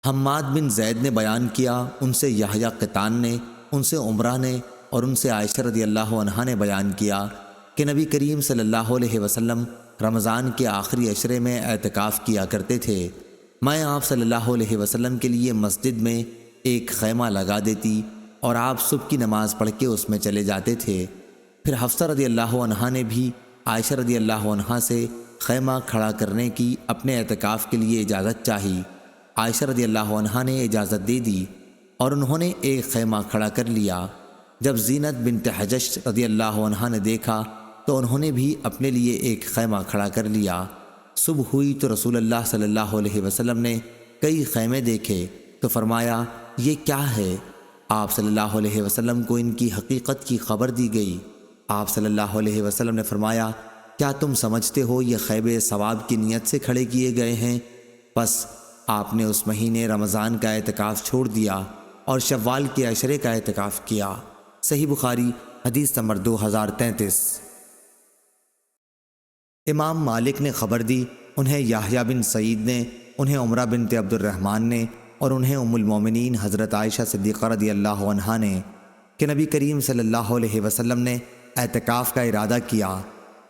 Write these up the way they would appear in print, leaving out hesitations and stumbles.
حماد بن زید نے بیان کیا، ان سے یحییٰ قطان نے، ان سے عمرہ نے اور ان سے عائشہ رضی اللہ عنہا نے بیان کیا کہ نبی کریم صلی اللہ علیہ وسلم رمضان کے آخری عشرے میں اعتکاف کیا کرتے تھے۔ میں آپ صلی اللہ علیہ وسلم کے لیے مسجد میں ایک خیمہ لگا دیتی اور آپ صبح کی نماز پڑھ کے اس میں چلے جاتے تھے۔ پھر حفصہ رضی اللہ عنہا نے بھی عائشہ رضی اللہ عنہا سے خیمہ کھڑا کرنے کی اپنے اعتکاف کے لیے اجازت چاہی۔ عائشہ رضی اللہ عنہا نے اجازت دے دی اور انہوں نے ایک خیمہ کھڑا کر لیا۔ جب زینت بنت حجش رضی اللہ عنہا نے دیکھا تو انہوں نے بھی اپنے لیے ایک خیمہ کھڑا کر لیا۔ صبح ہوئی تو رسول اللہ صلی اللہ علیہ وسلم نے کئی خیمے دیکھے تو فرمایا، یہ کیا ہے؟ آپ صلی اللہ علیہ وسلم کو ان کی حقیقت کی خبر دی گئی۔ آپ صلی اللہ علیہ وسلم نے فرمایا، کیا تم سمجھتے ہو یہ خیمے ثواب کی نیت سے کھڑے کیے گئے ہیں؟ بس آپ نے اس مہینے رمضان کا اعتکاف چھوڑ دیا اور شوال کے عشرے کا اعتکاف کیا۔ صحیح بخاری حدیث نمبر 2033۔ امام مالک نے خبر دی، انہیں یحییٰ بن سعید نے، انہیں عمرہ بنت عبد الرحمن نے اور انہیں ام المومنین حضرت عائشہ صدیقہ رضی اللہ عنہا نے کہ نبی کریم صلی اللہ علیہ وسلم نے اعتکاف کا ارادہ کیا۔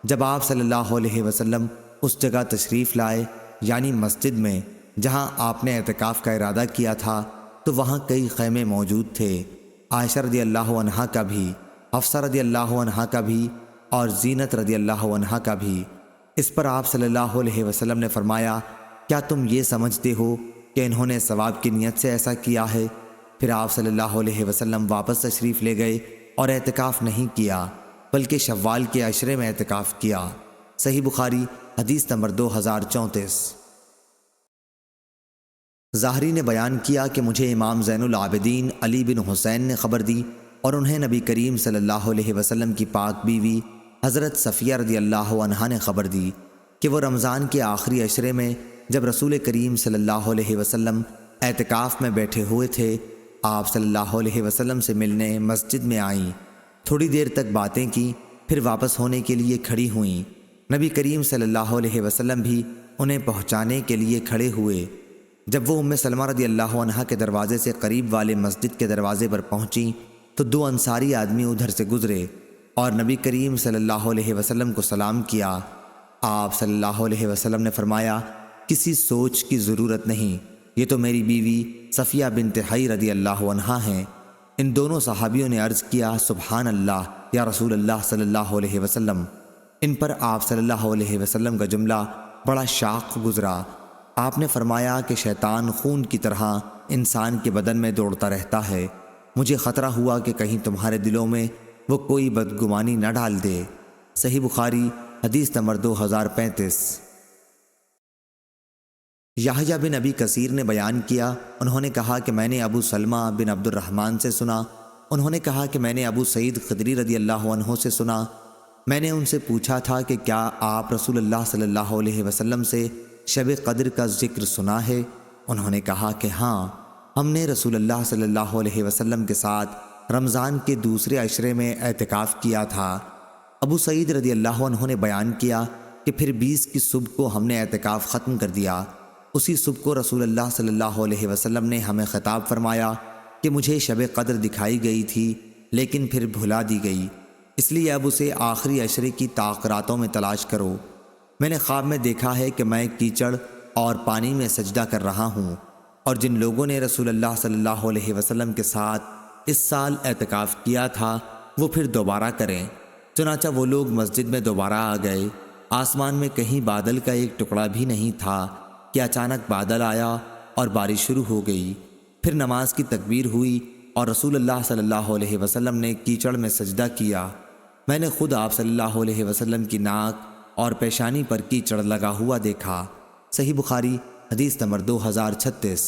جب آپ صلی اللہ علیہ وسلم اس جگہ تشریف لائے یعنی مسجد میں جہاں آپ نے اعتکاف کا ارادہ کیا تھا تو وہاں کئی خیمے موجود تھے۔ عائشہ رضی اللہ عنہا کا بھی، حفصہ رضی اللہ عنہا کا بھی اور زینت رضی اللہ عنہا کا بھی۔ اس پر آپ صلی اللہ علیہ وسلم نے فرمایا، کیا تم یہ سمجھتے ہو کہ انہوں نے ثواب کی نیت سے ایسا کیا ہے؟ پھر آپ صلی اللہ علیہ وسلم واپس تشریف لے گئے اور اعتکاف نہیں کیا بلکہ شوال کے عشرے میں اعتکاف کیا۔ صحیح بخاری حدیث نمبر 2034۔ ظاہری نے بیان کیا کہ مجھے امام زین العابدین علی بن حسین نے خبر دی اور انہیں نبی کریم صلی اللہ علیہ وسلم کی پاک بیوی حضرت صفیہ رضی اللہ عنہا نے خبر دی کہ وہ رمضان کے آخری عشرے میں جب رسول کریم صلی اللہ علیہ وسلم اعتکاف میں بیٹھے ہوئے تھے، آپ صلی اللہ علیہ وسلم سے ملنے مسجد میں آئیں، تھوڑی دیر تک باتیں کی، پھر واپس ہونے کے لیے کھڑی ہوئیں۔ نبی کریم صلی اللہ علیہ وسلم بھی انہیں پہنچانے کے لیے کھڑے ہوئے۔ جب وہ ام سلمہ رضی اللہ عنہا کے دروازے سے قریب والے مسجد کے دروازے پر پہنچیں تو دو انصاری آدمی ادھر سے گزرے اور نبی کریم صلی اللہ علیہ وسلم کو سلام کیا۔ آپ صلی اللہ علیہ وسلم نے فرمایا، کسی سوچ کی ضرورت نہیں، یہ تو میری بیوی صفیہ بنت حی رضی اللہ عنہا ہیں۔ ان دونوں صحابیوں نے عرض کیا، سبحان اللہ یا رسول اللہ صلی اللہ علیہ وسلم۔ ان پر آپ صلی اللہ علیہ وسلم کا جملہ بڑا شاق گزرا۔ آپ نے فرمایا کہ شیطان خون کی طرح انسان کے بدن میں دوڑتا رہتا ہے، مجھے خطرہ ہوا کہ کہیں تمہارے دلوں میں وہ کوئی بدگمانی نہ ڈال دے۔ صحیح بخاری حدیث نمبر 2035۔ یحییٰ بن ابی کثیر نے بیان کیا، انہوں نے کہا کہ میں نے ابو سلمہ بن عبد الرحمن سے سنا، انہوں نے کہا کہ میں نے ابو سعید خدری رضی اللہ عنہ سے سنا، میں نے ان سے پوچھا تھا کہ کیا آپ رسول اللہ صلی اللہ علیہ وسلم سے شب قدر کا ذکر سنا ہے؟ انہوں نے کہا کہ ہاں، ہم نے رسول اللہ صلی اللہ علیہ وسلم کے ساتھ رمضان کے دوسرے عشرے میں اعتکاف کیا تھا۔ ابو سعید رضی اللہ عنہ نے بیان کیا کہ پھر 20 کی صبح کو ہم نے اعتکاف ختم کر دیا۔ اسی صبح کو رسول اللہ صلی اللہ علیہ وسلم نے ہمیں خطاب فرمایا کہ مجھے شب قدر دکھائی گئی تھی لیکن پھر بھلا دی گئی، اس لیے اب اسے آخری عشرے کی طاق راتوں میں تلاش کرو۔ میں نے خواب میں دیکھا ہے کہ میں کیچڑ اور پانی میں سجدہ کر رہا ہوں، اور جن لوگوں نے رسول اللہ صلی اللہ علیہ وسلم کے ساتھ اس سال اعتکاف کیا تھا وہ پھر دوبارہ کریں۔ چنانچہ وہ لوگ مسجد میں دوبارہ آ گئے۔ آسمان میں کہیں بادل کا ایک ٹکڑا بھی نہیں تھا کہ اچانک بادل آیا اور بارش شروع ہو گئی۔ پھر نماز کی تکبیر ہوئی اور رسول اللہ صلی اللہ علیہ وسلم نے کیچڑ میں سجدہ کیا۔ میں نے خود آپ صلی اللہ علیہ وسلم کی ناک اور پیشانی پر کیچڑ لگا ہوا دیکھا۔ صحیح بخاری حدیث نمبر 2036۔